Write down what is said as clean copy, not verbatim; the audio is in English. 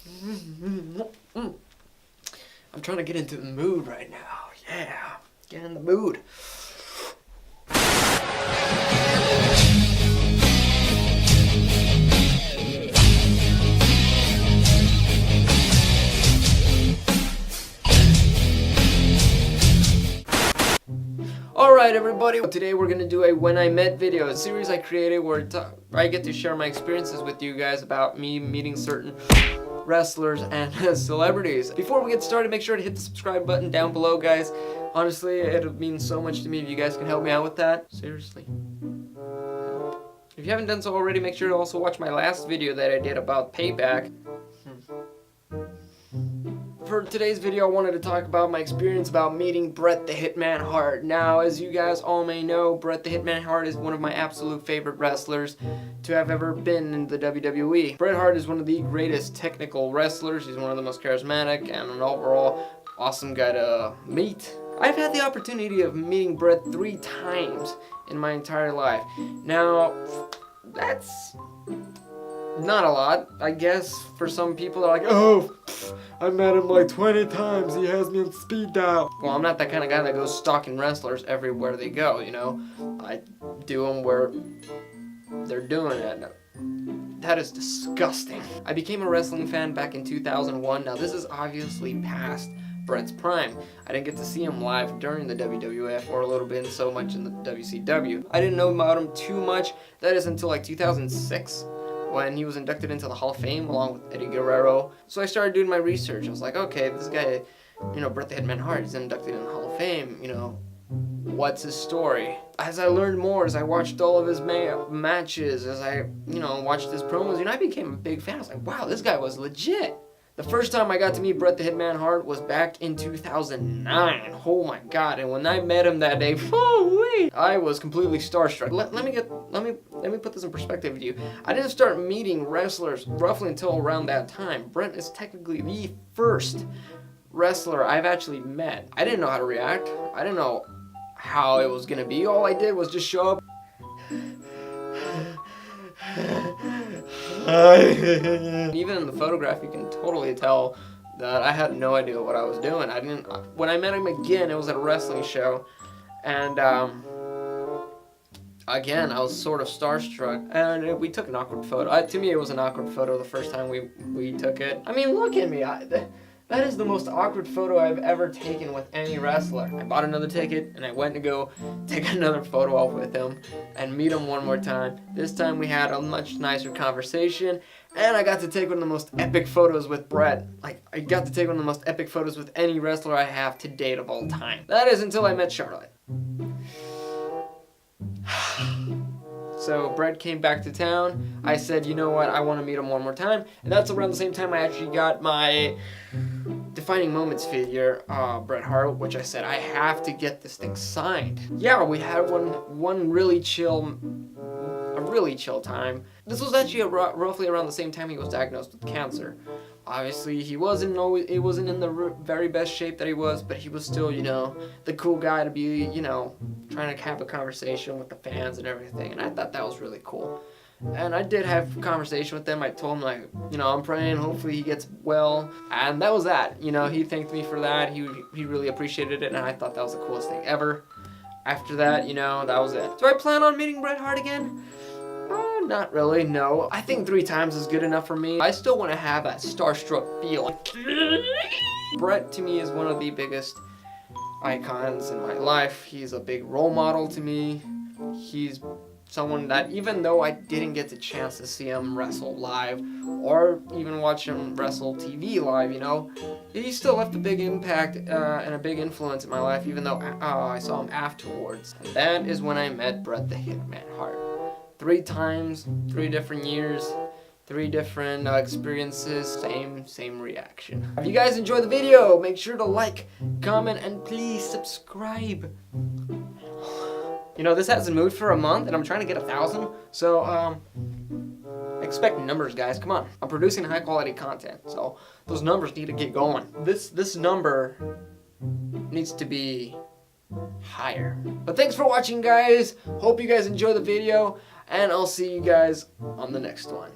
I'm trying to get into the mood right now. Yeah, get in the mood. Alright everybody, today we're gonna do a When I Met video, a series I created where I get to share my experiences with you guys about me meeting certain wrestlers and celebrities. Before we get started, make sure to hit the subscribe button down below, guys. Honestly, it would mean so much to me if you guys can help me out with that. Seriously. If you haven't done so already, make sure to also watch my last video that I did about Payback. For today's video, I wanted to talk about my experience about meeting Bret The Hitman Hart. Now, as you guys all may know, Bret The Hitman Hart is one of my absolute favorite wrestlers to have ever been in the WWE. Bret Hart is one of the greatest technical wrestlers. He's one of the most charismatic and an overall awesome guy to meet. I've had the opportunity of meeting Bret 3 times in my entire life. Now, that's not a lot, I guess. For some people, they're like, oh, I met him like 20 times, he has me on speed dial. Well, I'm not that kind of guy that goes stalking wrestlers everywhere they go, you know. I do them where they're doing it. That is disgusting. I became a wrestling fan back in 2001. Now, this is obviously past Bret's prime. I didn't get to see him live during the WWF or a little bit so much in the WCW. I didn't know about him too much. That is until like 2006. When he was inducted into the Hall of Fame along with Eddie Guerrero. So I started doing my research. I was like, okay, this guy, you know, Bret The Hitman Hart, he's inducted in the Hall of Fame, you know, what's his story? As I learned more, as I watched all of his matches, as I, you know, watched his promos, you know, I became a big fan. I was like, wow, this guy was legit. The first time I got to meet Bret The Hitman Hart was back in 2009. Oh my god, and when I met him that day, I was completely starstruck. Let me put this in perspective with you. I didn't start meeting wrestlers roughly until around that time. Bret is technically the first wrestler I've actually met. I didn't know how to react. I didn't know how it was gonna be. All I did was just show up. Even in the photograph, you can totally tell that I had no idea what I was doing. When I met him again, it was at a wrestling show, and again, I was sort of starstruck, and we took an awkward photo. To me, it was an awkward photo the first time we took it. I mean, look at me. That is the most awkward photo I've ever taken with any wrestler. I bought another ticket, and I went to go take another photo off with him and meet him one more time. This time we had a much nicer conversation, and I got to take one of the most epic photos with Bret. Like, I got to take one of the most epic photos with any wrestler I have to date of all time. That is until I met Charlotte. So Bret came back to town. I said, you know what, I want to meet him one more time. And that's around the same time I actually got my Defining Moments figure, Bret Hart, which I said, I have to get this thing signed. Yeah, we had one really chill time. This was actually roughly around the same time he was diagnosed with cancer. Obviously, he wasn't in the very best shape that he was, but he was still, you know, the cool guy to be, you know, trying to have a conversation with the fans and everything, and I thought that was really cool. And I did have a conversation with them. I told him, like, you know, I'm praying, hopefully he gets well, and that was that. You know, he thanked me for that. He really appreciated it, and I thought that was the coolest thing ever. After that, you know, that was it. Do I plan on meeting Bret Hart again? Not really, no. I think 3 times is good enough for me. I still want to have that starstruck feeling. Bret, to me, is one of the biggest icons in my life. He's a big role model to me. He's someone that, even though I didn't get the chance to see him wrestle live, or even watch him wrestle TV live, you know, he still left a big impact and a big influence in my life, even though I saw him afterwards. And that is when I met Bret The Hitman Hart. 3 times, 3 different years, 3 different experiences, same reaction. If you guys enjoyed the video, make sure to like, comment, and please subscribe. You know, this hasn't moved for a month, and I'm trying to get 1,000, so, expect numbers, guys, come on. I'm producing high quality content, so those numbers need to get going. This number needs to be higher. But thanks for watching, guys. Hope you guys enjoy the video, and I'll see you guys on the next one.